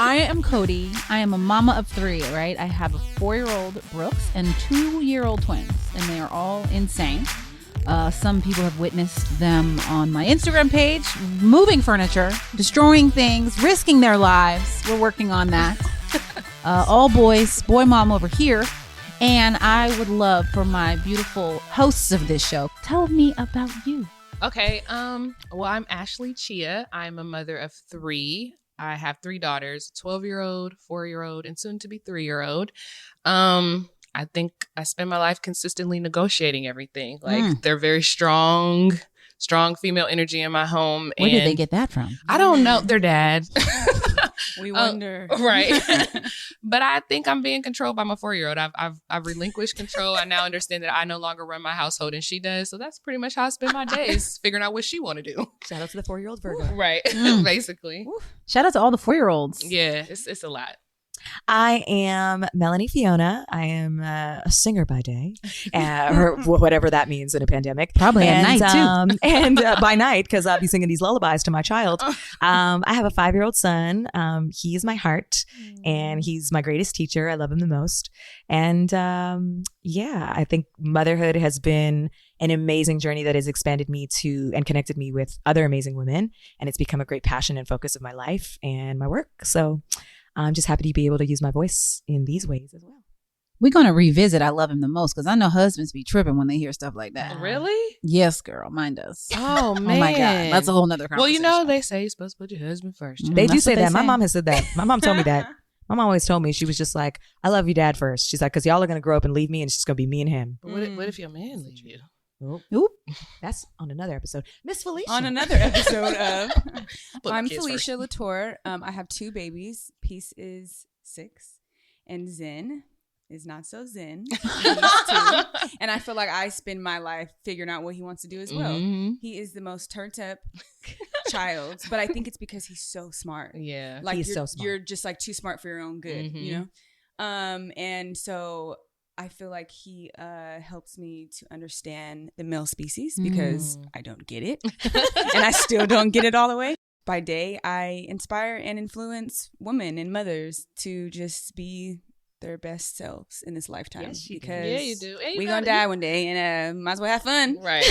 I am Codie. I am a mama of 3, right? I have a 4-year-old Brooks and 2-year-old twins, and they are all insane. Some people have witnessed them on my Instagram page, moving furniture, destroying things, risking their lives. We're working on that. All boys, boy mom over here. And I would love for my beautiful hosts of this show, tell me about you. Okay. Well, I'm Ashley Chea. I'm a mother of 3. I have 3 daughters, 12-year-old, 4-year-old, and soon to be 3-year-old. I think I spend my life consistently negotiating everything. Like they're very strong female energy in my home. Where did they get that from? I don't know. Their dad. We wonder. Right. But I think I'm being controlled by my 4-year-old. I've relinquished control. I now understand that I no longer run my household and she does. So that's pretty much how I spend my days, figuring out what she want to do. Shout out to the 4-year-old Virgo. Right. Basically. Shout out to all the 4-year-olds. Yeah, it's a lot. I am Melanie Fiona. I am a singer by day, or whatever that means in a pandemic. Probably at night too. And by night, because I'll be singing these lullabies to my child. I have a 5-year-old son. He is my heart, and he's my greatest teacher. I love him the most. And I think motherhood has been an amazing journey that has expanded me to and connected me with other amazing women. And it's become a great passion and focus of my life and my work. So I'm just happy to be able to use my voice in these ways as well. We're going to revisit I Love Him the Most because I know husbands be tripping when they hear stuff like that. Really? Yes, girl. Mine does. Oh, man. Oh, my God. That's a whole nother conversation. Well, they say you're supposed to put your husband first. They do That's say what that. they My say. mom has said that. My mom told me that. My mom always told me, she was just like, I love you, dad, first. She's like, because y'all are going to grow up and leave me and it's just going to be me and him. But what if your man leaves you? Oop. That's on another episode. Miss Felicia. On another episode of Put I'm the kids Felicia first. Latour. I have 2 babies. Peace is 6 and Zen is not so zen. He's 2. And I feel like I spend my life figuring out what he wants to do as well. Mm-hmm. He is the most turned up child, but I think it's because he's so smart. Yeah. Like He's you're, so smart. you're just like too smart for your own good, you know? And so I feel like he helps me to understand the male species because I don't get it. And I still don't get it all the way. By day, I inspire and influence women and mothers to just be their best selves in this lifetime. Yes, you do. Because Yeah, you do. And you we're gotta- going to die one day and might as well have fun. Right.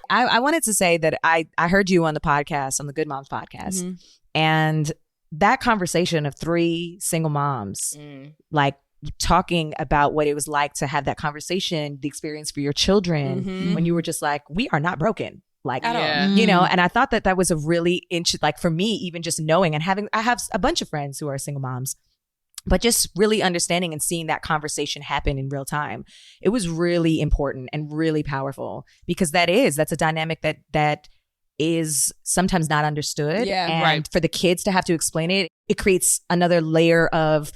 I wanted to say that I heard you on the podcast, on the Good Moms podcast, and that conversation of 3 single moms, like talking about what it was like to have that conversation, the experience for your children, when you were just like, we are not broken. Like, At Yeah. all. you know, and I thought that was a really like for me, even just knowing and I have a bunch of friends who are single moms, but just really understanding and seeing that conversation happen in real time. It was really important and really powerful because that's a dynamic that is sometimes not understood. Yeah, and right. for the kids to have to explain it, it creates another layer of,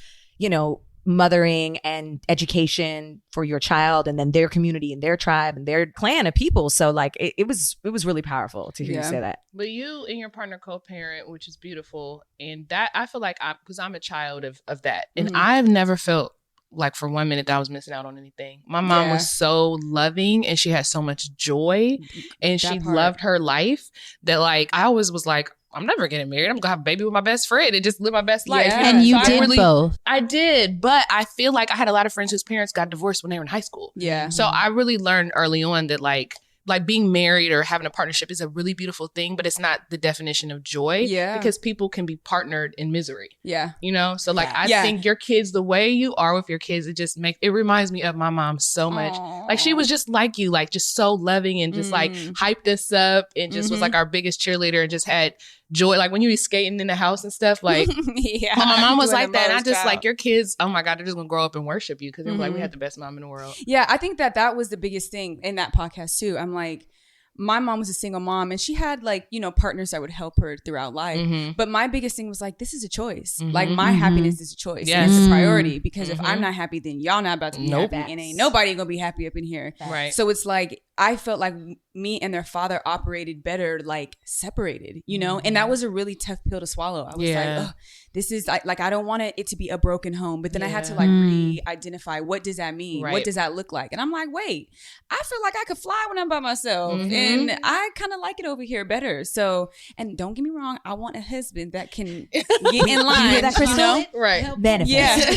mothering and education for your child and then their community and their tribe and their clan of people. So like it was really powerful to hear you say that. But you and your partner co-parent, which is beautiful. And that I feel like because I'm a child of that. And I've never felt like for 1 minute that I was missing out on anything. My mom was so loving and she had so much joy and she loved her life that like I always was like, I'm never getting married. I'm gonna have a baby with my best friend and just live my best life. Yeah. And you So did both. I did, but I feel like I had a lot of friends whose parents got divorced when they were in high school. Yeah. So I really learned early on that like being married or having a partnership is a really beautiful thing, but it's not the definition of joy. Yeah. Because people can be partnered in misery. Yeah. So like I Yeah. think your kids, the way you are with your kids, it reminds me of my mom so much. Aww. Like she was just like you, like just so loving and just like hyped us up and just was like our biggest cheerleader and just had joy. Like when you be skating in the house and stuff, like Yeah. my mom was Doing like the that. And I most just out. like your kids, oh my God, they're just gonna grow up and worship you because they were like, we had the best mom in the world. Yeah, I think that was the biggest thing in that podcast too. I'm like, my mom was a single mom and she had like, partners that would help her throughout life. But my biggest thing was like, this is a choice. Like my happiness is a choice. Yes. And it's a priority because if I'm not happy, then y'all not about to be Nope. happy and ain't nobody gonna be happy up in here. Right. So it's like, I felt like me and their father operated better, like separated, you know? And that was a really tough pill to swallow. I was like, oh, this is like, I don't want it to be a broken home. But then I had to like re-identify, what does that mean? Right. What does that look like? And I'm like, wait, I feel like I could fly when I'm by myself. And I kind of like it over here better. So, and don't get me wrong, I want a husband that can get in line. You know? Right. Benefits. Yeah.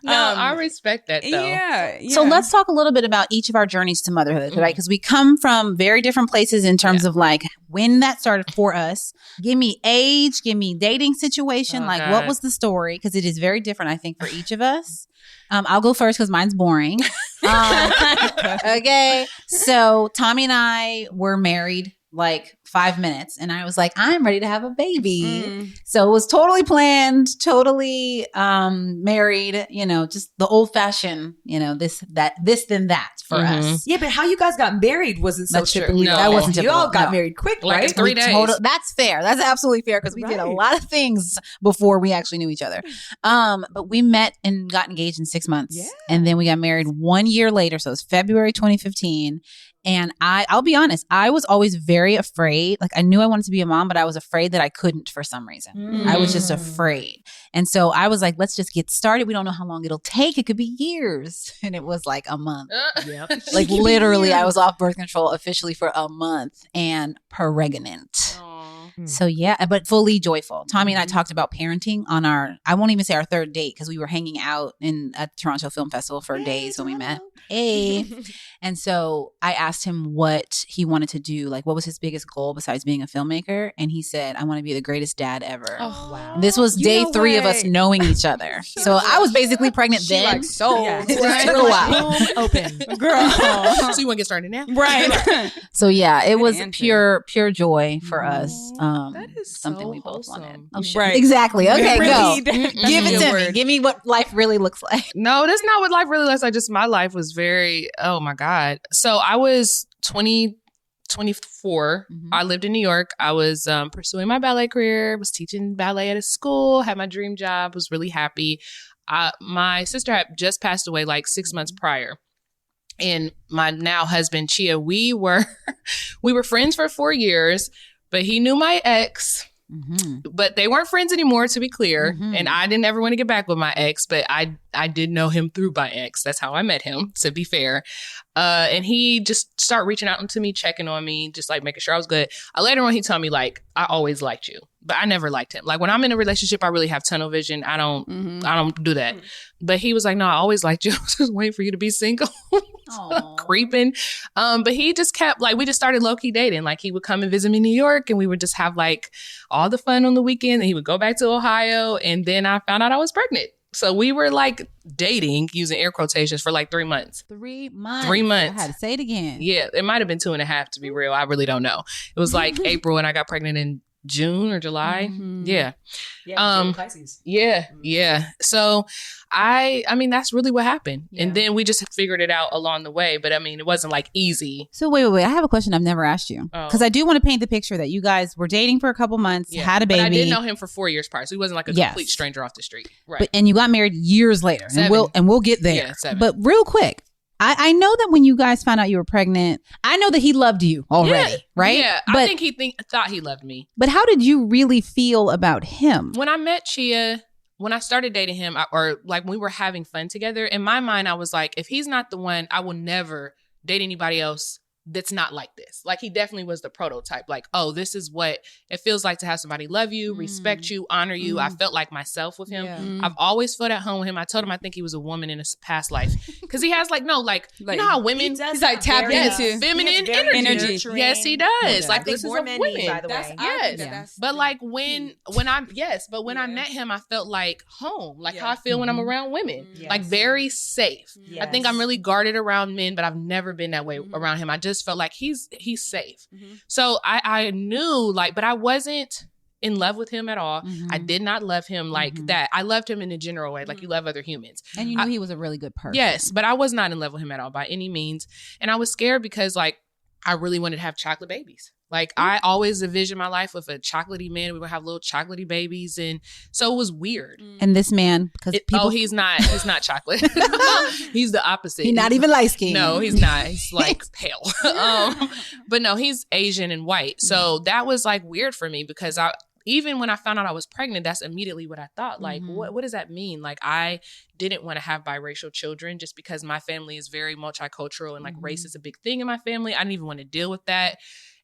No, I respect that though. Yeah. So let's talk a little bit about each of our journeys to motherhood, right? Because we come from very different places in terms of like when that started for us. Give me age, give me dating situation. What was the story? Because it is very different, I think, for each of us. I'll go first because mine's boring. Okay. So Tommy and I were married like 5 minutes and I was like, I'm ready to have a baby. So it was totally planned, totally married, you know, just the old fashioned, you know, this, then that for us. Yeah, but how you guys got married wasn't so That's true. typically. No. That wasn't typical. You all got married quick, Like right? in 3 days. That's fair. That's absolutely fair because we did a lot of things before we actually knew each other. But we met and got engaged in 6 months. Yeah. And then we got married 1 year later. So it was February 2015. And I'll be honest, I was always very afraid. Like I knew I wanted to be a mom, but I was afraid that I couldn't for some reason. I was just afraid. And so I was like, let's just get started. We don't know how long it'll take. It could be years. And it was like a month. Like literally, I was off birth control officially for a month and pregnant. So yeah, but fully joyful. Tommy and I talked about parenting on I won't even say our third date because we were hanging out at the Toronto Film Festival for days when we met. And so I asked him what he wanted to do. Like what was his biggest goal besides being a filmmaker? And he said, I want to be the greatest dad ever. Oh, wow. And this was day 3 of us knowing each other. So I was basically pregnant then. Like sold. It took a while. Open. Girl. So you want to get started now? Right. So yeah, it was answer. pure joy for us. That is something so we both wholesome. wanted. Oh, right. Exactly. Okay, go. Give Give it to me. Give me what life really looks like. No, that's not what life really looks like. Just my life was very, oh my God. So I was 24. I lived in New York. I was pursuing my ballet career, was teaching ballet at a school, had my dream job, was really happy. My sister had just passed away like 6 months prior. And my now husband, Chea, we were friends for 4 years, but he knew my ex. But they weren't friends anymore, to be clear. And I didn't ever want to get back with my ex, but I did know him through my ex. That's how I met him, to be fair. And he just started reaching out to me, checking on me, just like making sure I was good. Later on, he told me like, I always liked you, but I never liked him. Like when I'm in a relationship, I really have tunnel vision. I don't do that. But he was like, no, I always liked you. I was just waiting for you to be single. Creeping. But he just kept like, we just started low key dating. Like he would come and visit me in New York and we would just have like all the fun on the weekend. And he would go back to Ohio. And then I found out I was pregnant. So we were like dating, using air quotations, for like 3 months. 3 months. 3 months. I had to say it again. Yeah, it might have been 2.5 to be real. I really don't know. It was like April and I got pregnant in June or July. Yeah. Pisces. Yeah. So I mean, that's really what happened. And then we just figured it out along the way. But I mean, it wasn't like easy. So wait. I have a question I've never asked you. Because I do want to paint the picture that you guys were dating for a couple months, had a baby. But I did know him for 4 years prior. So he wasn't like a complete stranger off the street. Right. And you got married years later. 7. And we'll get there. Yeah, 7. But real quick, I know that when you guys found out you were pregnant, I know that he loved you already, right? Yeah, but, I think he thought he loved me. But how did you really feel about him? When I met Chea, when I started dating him, or like when we were having fun together, in my mind, I was like, if he's not the one, I will never date anybody else that's not like this. Like he definitely was the prototype. Like, oh, this is what it feels like to have somebody love you, respect you, honor you. I felt like myself with him. Yeah. I've always felt at home with him. I told him I think he was a woman in a past life because he has like you know how women he's like tapped into feminine energy. Yes, he does. Like this is a women, by the way. Yes, but like when I met him, I felt like home, like how I feel when I'm around women, like very safe. I think I'm really guarded around men, but I've never been that way around him. I just felt like he's safe. So I knew like, but I wasn't in love with him at all. I did not love him like that. I loved him in a general way, like you love other humans. And you knew he was a really good person. Yes, but I was not in love with him at all by any means. And I was scared because like I really wanted to have chocolate babies. Like, I always envisioned my life with a chocolatey man. We would have little chocolatey babies. And so it was weird. And this man, because he's not chocolate. He's the opposite. He's not even light skinned. No, he's not. He's like pale. But no, he's Asian and white. So that was like weird for me because even when I found out I was pregnant, that's immediately what I thought. Like, what does that mean? Like, I didn't want to have biracial children just because my family is very multicultural and like race is a big thing in my family. I didn't even want to deal with that.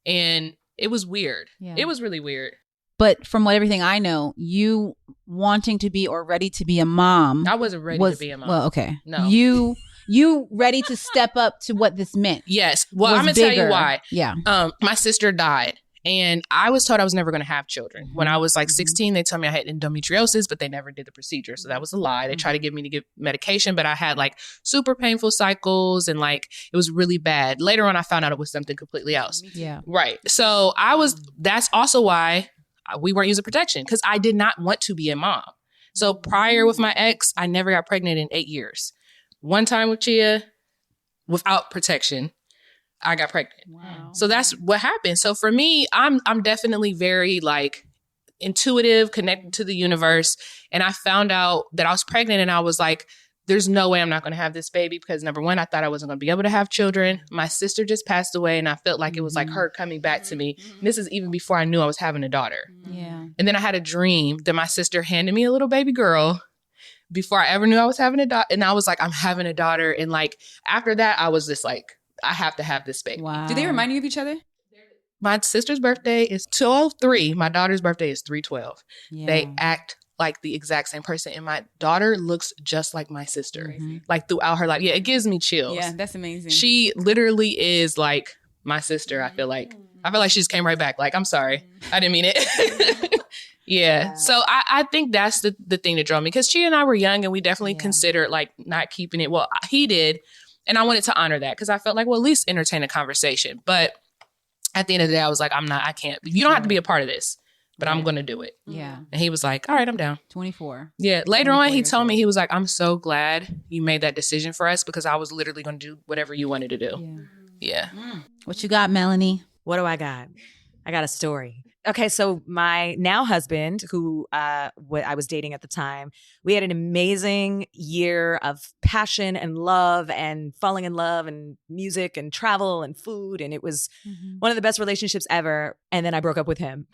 And it was weird. Yeah. It was really weird. But from everything I know, you wanting to be or ready to be a mom. I wasn't ready to be a mom. Well, okay. No. You ready to step up to what this meant. Yes. Well, I'm going to tell you why. Yeah. My sister died. And I was told I was never going to have children. When I was like 16, they told me I had endometriosis, but they never did the procedure. So that was a lie. They tried to get me to get medication, but I had like super painful cycles and like it was really bad. Later on, I found out it was something completely else. Yeah. Right. So that's also why we weren't using protection because I did not want to be a mom. So prior with my ex, I never got pregnant in 8 years. One time with Chea, without protection, I got pregnant. Wow. So that's what happened. So for me, I'm definitely very like intuitive, connected to the universe. And I found out that I was pregnant and I was like, there's no way I'm not going to have this baby because number one, I thought I wasn't going to be able to have children. My sister just passed away and I felt like it was like her coming back to me. And this is even before I knew I was having a daughter. Yeah. And then I had a dream that my sister handed me a little baby girl before I ever knew I was having a daughter. And I was like, I'm having a daughter. And like, after that, I was just like, I have to have this baby. Wow. Do they remind you of each other? My sister's birthday is 2/03. My daughter's birthday is 3/12. Yeah. They act like the exact same person. And my daughter looks just like my sister. Like throughout her life. Yeah, it gives me chills. Yeah, that's amazing. She literally is like my sister, I feel like. I feel like she just came right back. Like, I'm sorry. I didn't mean it. Yeah. So I think that's the thing that drove me. Because Chea and I were young and we definitely considered like not keeping it. Well, he did. And I wanted to honor that because I felt like, well, at least entertain a conversation. But at the end of the day, I was like, I can't. You don't have to be a part of this, but I'm going to do it. Yeah. And he was like, all right, I'm down. 24. Yeah. Later on, he told me, he was like, I'm so glad you made that decision for us because I was literally going to do whatever you wanted to do. Yeah. What you got, Melanie? What do I got? I got a story. Okay, so my now husband, who I was dating at the time, we had an amazing year of passion and love and falling in love and music and travel and food. And it was one of the best relationships ever. And then I broke up with him.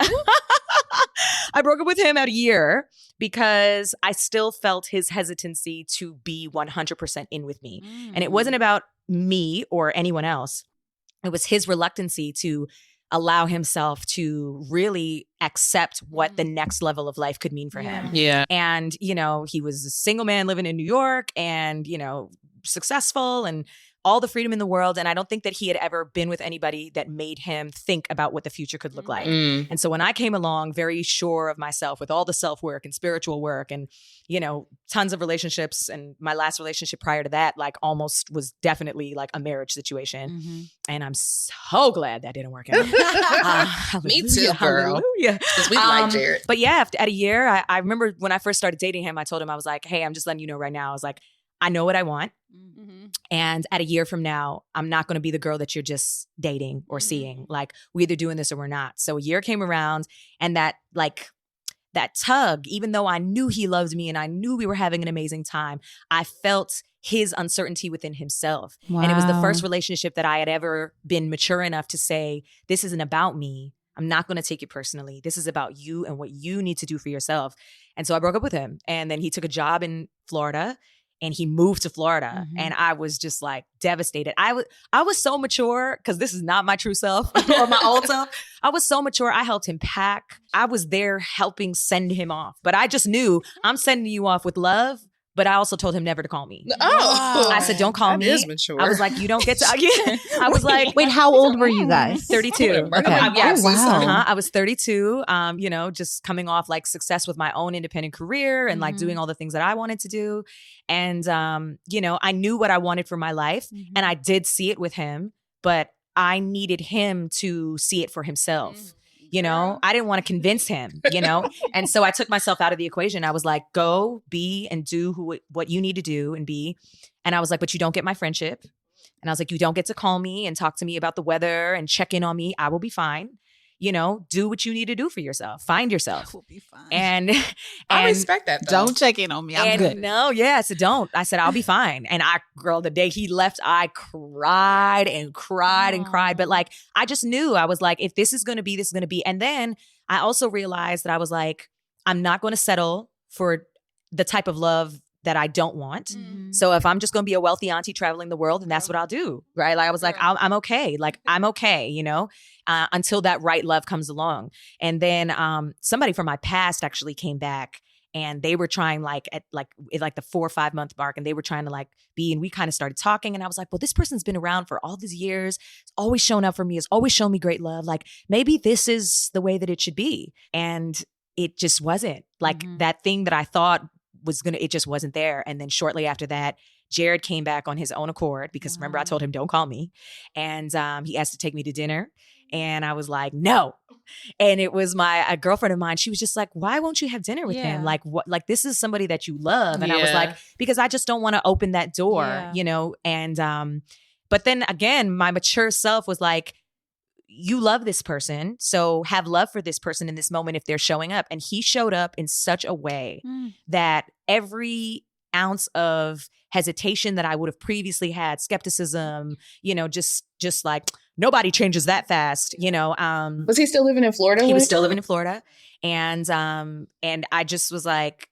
I broke up with him at a year because I still felt his hesitancy to be 100% in with me. And it wasn't about me or anyone else. It was his reluctancy to allow himself to really accept what the next level of life could mean for him. Yeah. And, you know, he was a single man living in New York and, you know, successful and all the freedom in the world. And I don't think that he had ever been with anybody that made him think about what the future could look like. And so when I came along very sure of myself with all the self-work and spiritual work and, you know, tons of relationships, and my last relationship prior to that, like almost was definitely like a marriage situation. And I'm so glad that didn't work out. Me too, girl. Hallelujah. Because we like Jared. But yeah, at a year, I remember when I first started dating him, I told him, I was like, hey, I'm just letting you know right now. I was like, I know what I want. And at a year from now, I'm not going to be the girl that you're just dating or seeing. Like, we're either doing this or we're not. So a year came around and that tug, even though I knew he loved me and I knew we were having an amazing time, I felt his uncertainty within himself. Wow. And it was the first relationship that I had ever been mature enough to say, this isn't about me. I'm not going to take it personally. This is about you and what you need to do for yourself. And so I broke up with him. And then he took a job in Florida. And he moved to Florida. And I was just like devastated. I was so mature because this is not my true self or my old self. I was so mature. I helped him pack. I was there helping send him off. But I just knew I'm sending you off with love. But I also told him never to call me. Oh, I said, don't call me. That is mature. I was like, you don't get to. I was like, wait, how old were you guys? 32. Okay. Yes. Oh, wow. I was 32. You know, just coming off like success with my own independent career and like doing all the things that I wanted to do. And, you know, I knew what I wanted for my life and I did see it with him, but I needed him to see it for himself. You know, I didn't want to convince him, you know? And so I took myself out of the equation. I was like, go be and do what you need to do and be. And I was like, but you don't get my friendship. And I was like, you don't get to call me and talk to me about the weather and check in on me. I will be fine. You know, do what you need to do for yourself. Find yourself. We'll be fine. And I respect that, though. Don't check in on me. I'm good. No, yeah. I said, don't. I said, I'll be fine. And the day he left, I cried and cried and cried. But like, I just knew, I was like, if this is going to be, this is going to be. And then I also realized that I was like, I'm not going to settle for the type of love that I don't want. Mm-hmm. So if I'm just going to be a wealthy auntie traveling the world, then that's what I'll do. Right. Like I was like, I'm okay. Like I'm okay, you know, until that right love comes along. And then somebody from my past actually came back and they were trying at the 4 or 5 month mark, and they were trying to and we kind of started talking, and I was like, well, this person's been around for all these years. It's always shown up for me. It's always shown me great love. Like maybe this is the way that it should be. And it just wasn't that thing that I thought it just wasn't there. And then shortly after that, Jared came back on his own accord because remember I told him, don't call me. And he asked to take me to dinner. And I was like, no. And it was a girlfriend of mine. She was just like, why won't you have dinner with him? Like, what? Like, this is somebody that you love. And I was like, because I just don't want to open that door, you know? And, but then again, my mature self was like, you love this person, so have love for this person in this moment if they're showing up. And he showed up in such a way that every ounce of hesitation that I would have previously had, skepticism, you know, just like nobody changes that fast, you know. Was he still living in Florida? He was still living in Florida. And I just was like,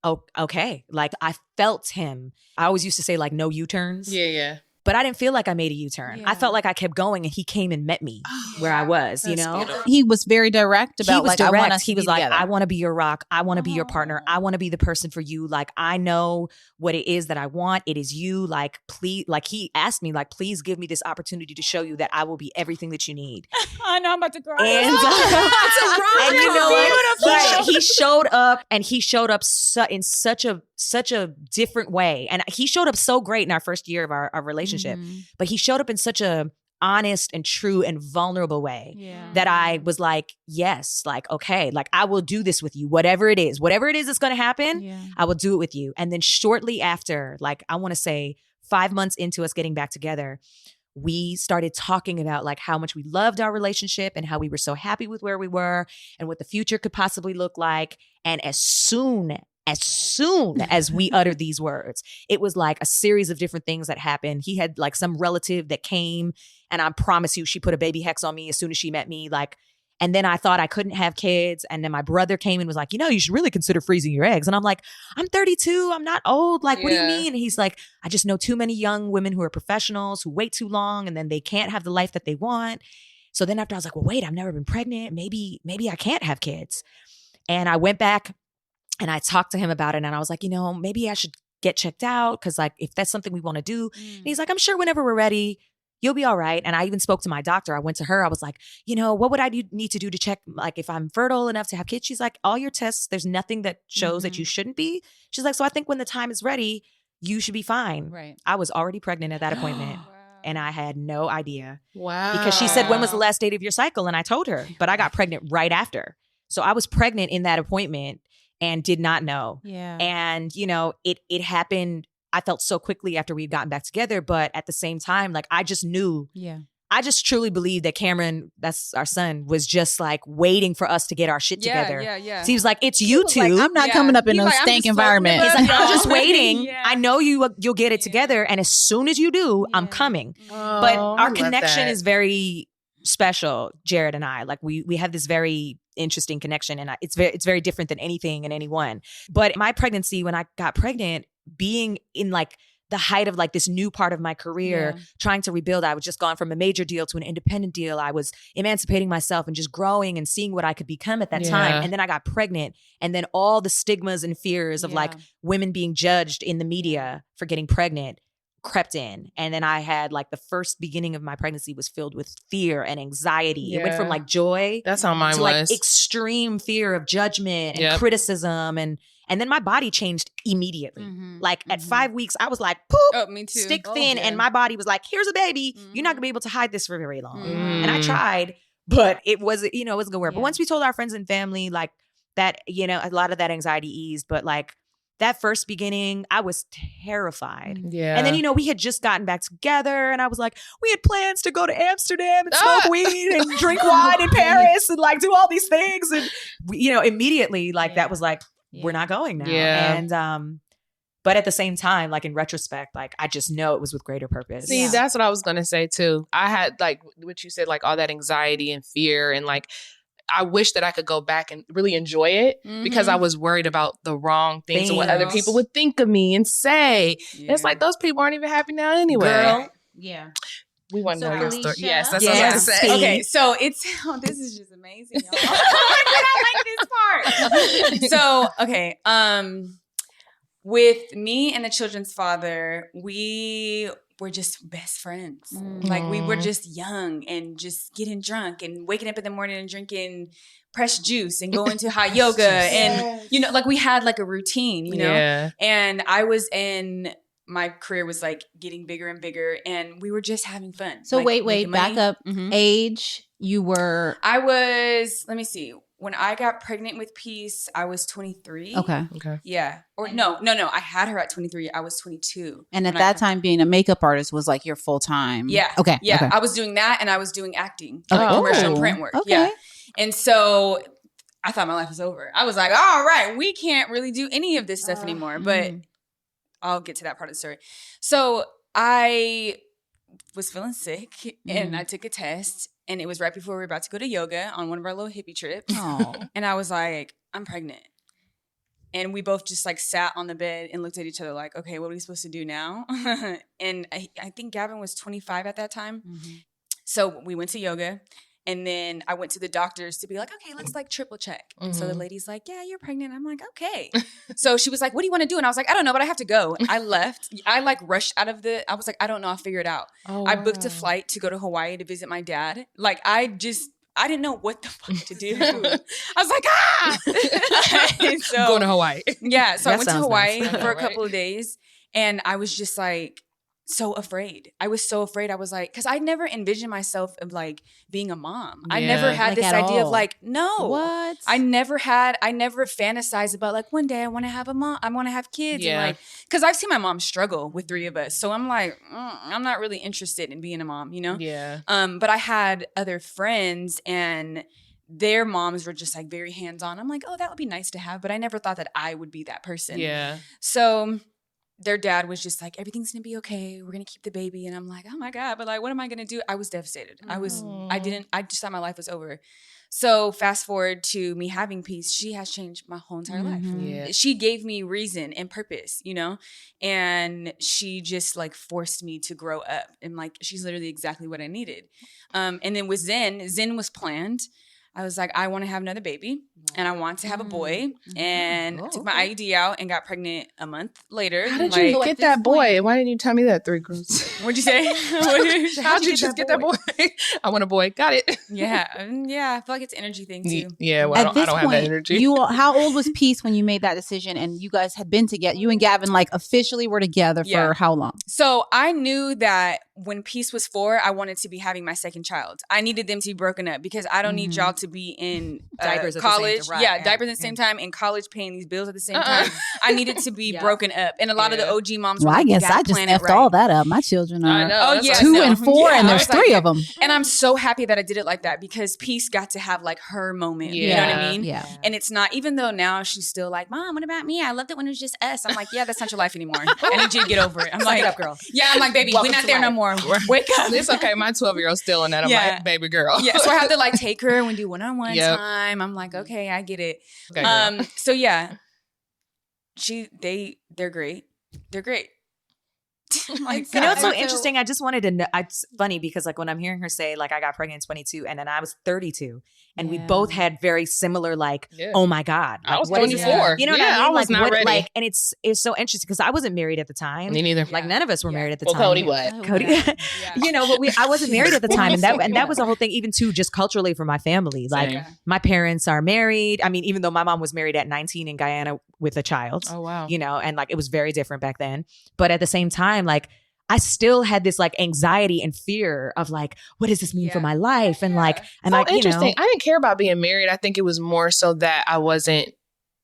oh, okay. Like I felt him. I always used to say like no U-turns. Yeah. But I didn't feel like I made a U-turn. I felt like I kept going, and he came and met me where I was, you know? Beautiful. He was very direct about I want us to be together. I want to be your rock. I want to be your partner. I want to be the person for you. Like, I know what it is that I want. It is you. Like, please, like he asked me, like, please give me this opportunity to show you that I will be everything that you need. I know I'm about to cry. And you know what? He showed up, and he showed up in such a different way. And he showed up so great in our first year of our relationship. But he showed up in such a honest and true and vulnerable way that I was like, yes, like, okay, like I will do this with you. Whatever it is that's going to happen, I will do it with you. And then shortly after, like, I want to say 5 months into us getting back together, we started talking about like how much we loved our relationship and how we were so happy with where we were and what the future could possibly look like. And as soon as we uttered these words, it was like a series of different things that happened. He had like some relative that came, and I promise you, she put a baby hex on me as soon as she met me. Like, and then I thought I couldn't have kids. And then my brother came and was like, you know, you should really consider freezing your eggs. And I'm like, I'm 32. I'm not old. Like, what do you mean? And he's like, I just know too many young women who are professionals who wait too long and then they can't have the life that they want. So then after I was like, well, wait, I've never been pregnant. Maybe I can't have kids. And I went back and I talked to him about it, and I was like, you know, maybe I should get checked out because, like, if that's something we want to do. And he's like, I'm sure whenever we're ready, you'll be all right. And I even spoke to my doctor. I went to her. I was like, you know, what would I need to do to check, like, if I'm fertile enough to have kids? She's like, all your tests, there's nothing that shows that you shouldn't be. She's like, so I think when the time is ready, you should be fine. Right. I was already pregnant at that appointment. And I had no idea. Wow. Because she said, when was the last date of your cycle? And I told her, but I got pregnant right after. So I was pregnant in that appointment and did not know. Yeah. And, you know, it happened. I felt so quickly after we'd gotten back together. But at the same time, like, I just knew. Yeah. I just truly believe that Cameron, that's our son, was just like waiting for us to get our shit together. Yeah. So he was like, it's you two. Like, I'm not coming up in a stank environment. He's like, I'm just waiting. I know you'll get it together. And as soon as you do, I'm coming. Oh, but our connection is very special, Jared and I. Like, we have this very interesting connection, and it's very different than anything and anyone. But my pregnancy, when I got pregnant, being in like the height of like this new part of my career, trying to rebuild, I was just gone from a major deal to an independent deal. I was emancipating myself and just growing and seeing what I could become at that time. And then I got pregnant, and then all the stigmas and fears of like women being judged in the media for getting pregnant crept in. And then I had like the first beginning of my pregnancy was filled with fear and anxiety. It went from like joy. That's how mine to was. Like extreme fear of judgment and criticism. And then my body changed immediately. Like at 5 weeks, I was like, poop, me too. stick thin. And my body was like, here's a baby. You're not gonna be able to hide this for very long. And I tried, but it wasn't gonna work. But once we told our friends and family like that, you know, a lot of that anxiety eased. But like that first beginning, I was terrified. Yeah. And then, we had just gotten back together and I was like, we had plans to go to Amsterdam and smoke weed and drink wine in Paris and like do all these things. And, immediately like that was like, we're not going now. Yeah. And, but at the same time, like in retrospect, like I just know it was with greater purpose. See, that's what I was going to say too. I had like what you said, like all that anxiety and fear, and like I wish that I could go back and really enjoy it because I was worried about the wrong things and what other people would think of me and say. Yeah. It's like those people aren't even happy now anyway. Girl. Yeah. We want to know your story. Yes, that's what I was going to say. Okay, so this is just amazing, y'all. I like this part. So, okay, with me and the children's father, we were just best friends. Like we were just young and just getting drunk and waking up in the morning and drinking pressed juice and going to hot yoga. And, like we had like a routine, Yeah. And my career was like getting bigger and bigger and we were just having fun. So like, wait, back up. Age, I was, let me see. When I got pregnant with Peace, I was 23. Okay. Yeah. Or no. I had her at 23. I was 22. And at that time, being a makeup artist was like your full time. Yeah. Okay. Yeah. Okay. I was doing that and I was doing acting, Oh. like commercial and print work. Okay. Yeah. And so I thought my life was over. I was like, all right, we can't really do any of this stuff anymore. But I'll get to that part of the story. So I was feeling sick and I took a test. And it was right before we were about to go to yoga on one of our little hippie trips. Oh. And I was like, I'm pregnant. And we both just like sat on the bed and looked at each other like, okay, what are we supposed to do now? And I think Gavin was 25 at that time. So we went to yoga. And then I went to the doctors to be like, okay, let's like triple check. And so the lady's like, yeah, you're pregnant. I'm like, okay. So she was like, what do you want to do? And I was like, I don't know, but I have to go. I left. I like rushed out of I was like, I don't know. I'll figure it out. I booked a flight to go to Hawaii to visit my dad. Like I didn't know what the fuck to do. I was like, so, going to Hawaii. Yeah. So I went to Hawaii nice. for a couple of days and I was just like, so afraid. I was so afraid. I was like, because I never envisioned myself of like being a mom. I never had this idea of like, no. What? I never fantasized about like one day I want to have a mom. I want to have kids. Yeah. And like, because I've seen my mom struggle with 3 of us. So I'm like, I'm not really interested in being a mom, Yeah. But I had other friends and their moms were just like very hands-on. I'm like, oh, that would be nice to have. But I never thought that I would be that person. Yeah. So their dad was just like, everything's going to be okay. We're going to keep the baby. And I'm like, oh my God, but like, what am I going to do? I was devastated. I just thought my life was over. So fast forward to me having Peace. She has changed my whole entire life. Yeah. She gave me reason and purpose, and she just like forced me to grow up. And like, she's literally exactly what I needed. And then with Zen was planned. I was like, I want to have another baby and I want to have a boy. And took my IUD out and got pregnant a month later. How did you get that boy? Why didn't you tell me that, 3 girls? What'd you say? How'd you just get that boy? I want a boy. Got it. Yeah. I feel like it's an energy thing too. Yeah. Well, I don't have that energy. How old was Peace when you made that decision? And you guys had been together. You and Gavin like officially were together for how long? So I knew that when Peace was 4, I wanted to be having my second child. I needed them to be broken up because I don't need y'all to be in diapers at college. the same time. Diapers at the same time, in college paying these bills at the same time. I needed to be broken up. And a lot of the OG moms were I like, guess I just effed all that up. My children are 2 and 4 and there's 3 of them. And I'm so happy that I did it like that because Peace got to have like her moment. You know what I mean? Yeah. And it's not, even though now she's still like, Mom, what about me? I loved it when it was just us. I'm like, yeah, that's not your life anymore. I need you to get over it. I'm like, up, girl. Yeah, I'm like, baby, we're not there no more. Wake up. It's okay. My 12-year-old's still in that. I'm like, baby girl. Yeah. So I have to like take her and we do one-on-one time. I'm like, okay, I get it. Okay, so yeah, they're great. They're great. Like, it's so interesting. I just wanted to know. It's funny because like when I'm hearing her say like I got pregnant at 22 and then I was 32 and we both had very similar like oh my God, like, I was 24. You know what I mean? I was not ready. Like, and it's so interesting because I wasn't married at the time. Me neither. Like none of us were married at the well, time. Codie, what? Codie, but I wasn't married at the time, and that was the whole thing. Even too, just culturally for my family, like my parents are married. I mean, even though my mom was married at 19 in Guyana with a child. Oh wow. And like it was very different back then. But at the same time, like I still had this like anxiety and fear of like, what does this mean for my life? And like, and interesting. I didn't care about being married. I think it was more so that I wasn't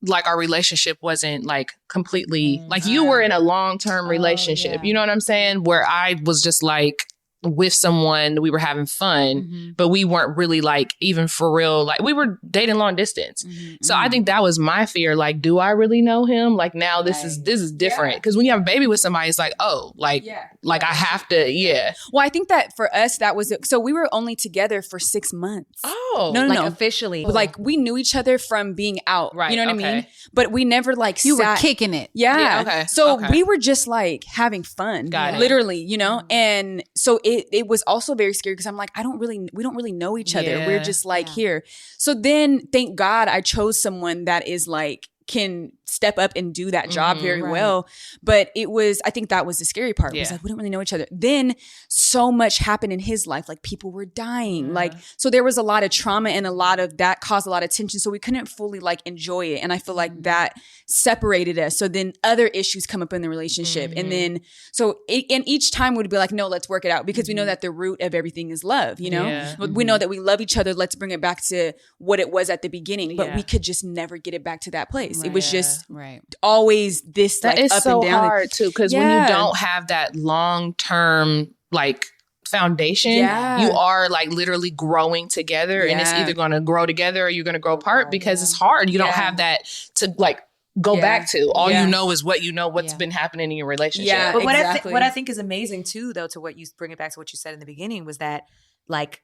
like our relationship wasn't like completely like you were in a long-term relationship. You know what I'm saying? Where I was just like with someone, we were having fun, but we weren't really like even for real. Like we were dating long distance. So I think that was my fear. Like, do I really know him? Like now this is different. Because when you have a baby with somebody, it's like, oh, like I have to, Well, I think that for us, that was so we were only together for 6 months. Oh, no, like officially. Like we knew each other from being out. Right. You know what I mean? But we never like You were kicking it. Yeah. Okay. So we were just like having fun. Got it. Literally, you know? And so it was also very scary because I'm like, we don't really know each other. Yeah. We're just like here. So then thank God I chose someone that is like, can step up and do that job very well. But I think that was the scary part. It was like, we don't really know each other. Then so much happened in his life. Like people were dying. Like, so there was a lot of trauma and a lot of that caused a lot of tension. So we couldn't fully like enjoy it. And I feel like that separated us. So then other issues come up in the relationship. And then, and each time we'd be like, no, let's work it out because we know that the root of everything is love, you know? Yeah. We know that we love each other. Let's bring it back to what it was at the beginning. But we could just never get it back to that place. It was just always this that like is up so and down. hard too, because when you don't have that long-term like foundation, you are like literally growing together and it's either going to grow together or you're going to grow apart because it's hard. You don't have that to like go back to. All you know is what you know, what's been happening in your relationship. Yeah, But exactly. what I think is amazing too, though, to what you bring it back to what you said in the beginning was that like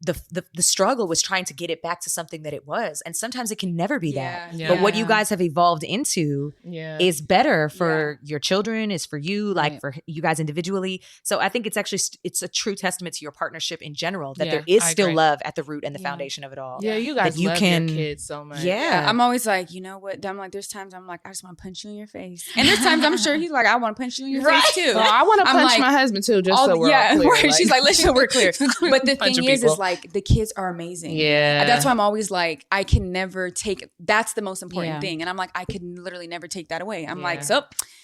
the struggle was trying to get it back to something that it was. And sometimes it can never be that. Yeah. But what you guys have evolved into is better for your children, is for you, like for you guys individually. So I think it's actually, it's a true testament to your partnership in general, that there is still love at the root and the foundation of it all. Yeah, you guys love your kids so much. Yeah. I'm always like, you know what? I'm like, there's times I'm like, I just want to punch you in your face. And there's times I'm sure he's like, I want to punch you in your face too. Well, I want to punch like, my husband too, just so we're all clear. Right. She's like, listen, we're clear. But the thing is like the kids are amazing. Yeah. That's why I'm always like, I can never take, that's the most important thing. And I'm like, I could literally never take that away. I'm like, so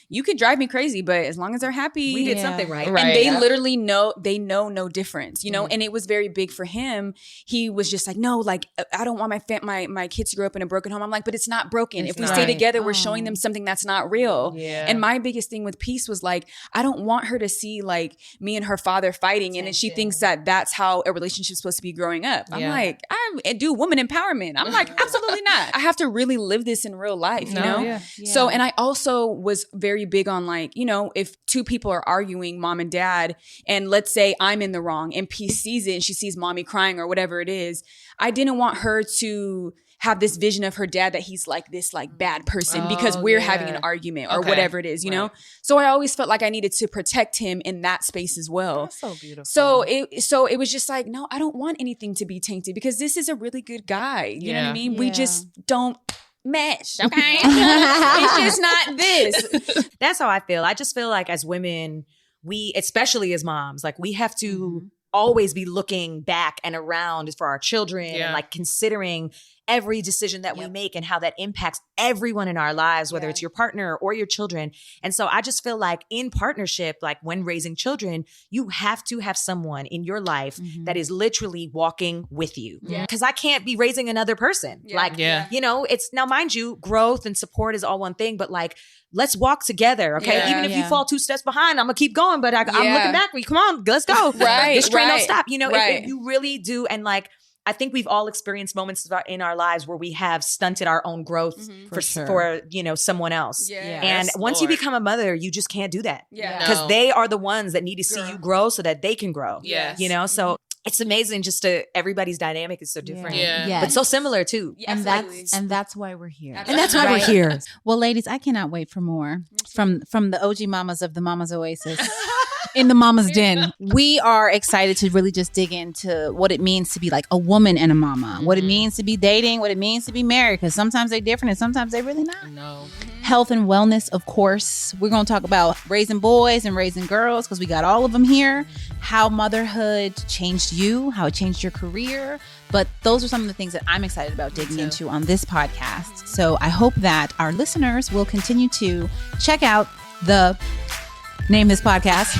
you could drive me crazy, but as long as they're happy, we did something right. And they literally know, they know no difference, you know? And it was very big for him. He was just like, no, like, I don't want my kids to grow up in a broken home. I'm like, but it's not broken. If we stay together, we're showing them something that's not real. Yeah. And my biggest thing with Peace was like, I don't want her to see like me and her father fighting. And then she thinks that that's how a relationship's supposed to be growing up. I'm like, I do woman empowerment. I'm like, absolutely not. I have to really live this in real life, you know? Yeah. So, and I also was very big on like, you know, if two people are arguing, mom and dad, and let's say I'm in the wrong and Peace sees it and she sees mommy crying or whatever it is, I didn't want her to have this vision of her dad that he's like this like bad person because we're having an argument or whatever it is, you know? So I always felt like I needed to protect him in that space as well. That's so beautiful. So it was just like, no, I don't want anything to be tainted because this is a really good guy. You know what I mean? We just don't mesh, okay? It's just not this. That's how I feel. I just feel like as women, we, especially as moms, like we have to always be looking back and around for our children and like considering every decision that we make and how that impacts everyone in our lives, whether it's your partner or your children. And so I just feel like in partnership, like when raising children, you have to have someone in your life that is literally walking with you. Because I can't be raising another person. You know, it's now, mind you, growth and support is all one thing, but like, let's walk together. Okay. Even if you fall 2 steps behind, I'm gonna keep going, but I'm looking back. Come on, let's go. This train don't stop. You know, if you really do. And like, I think we've all experienced moments in our lives where we have stunted our own growth for you know, someone else. And once you become a mother, you just can't do that. Because they are the ones that need to see you grow so that they can grow. You know, so it's amazing just to, everyth's dynamic is so different. But so similar too. And that's why we're here. And that's why we're here. Well, ladies, I cannot wait for more from the OG mamas of the Mama's Oasis. In the Mama's Den. We are excited to really just dig into what it means to be like a woman and a mama, what it means to be dating, what it means to be married, because sometimes they're different and sometimes they're really not. No. Health and wellness, of course. We're going to talk about raising boys and raising girls because we got all of them here. How motherhood changed you, how it changed your career. But those are some of the things that I'm excited about digging into on this podcast. So I hope that our listeners will continue to check out the Name This Podcast.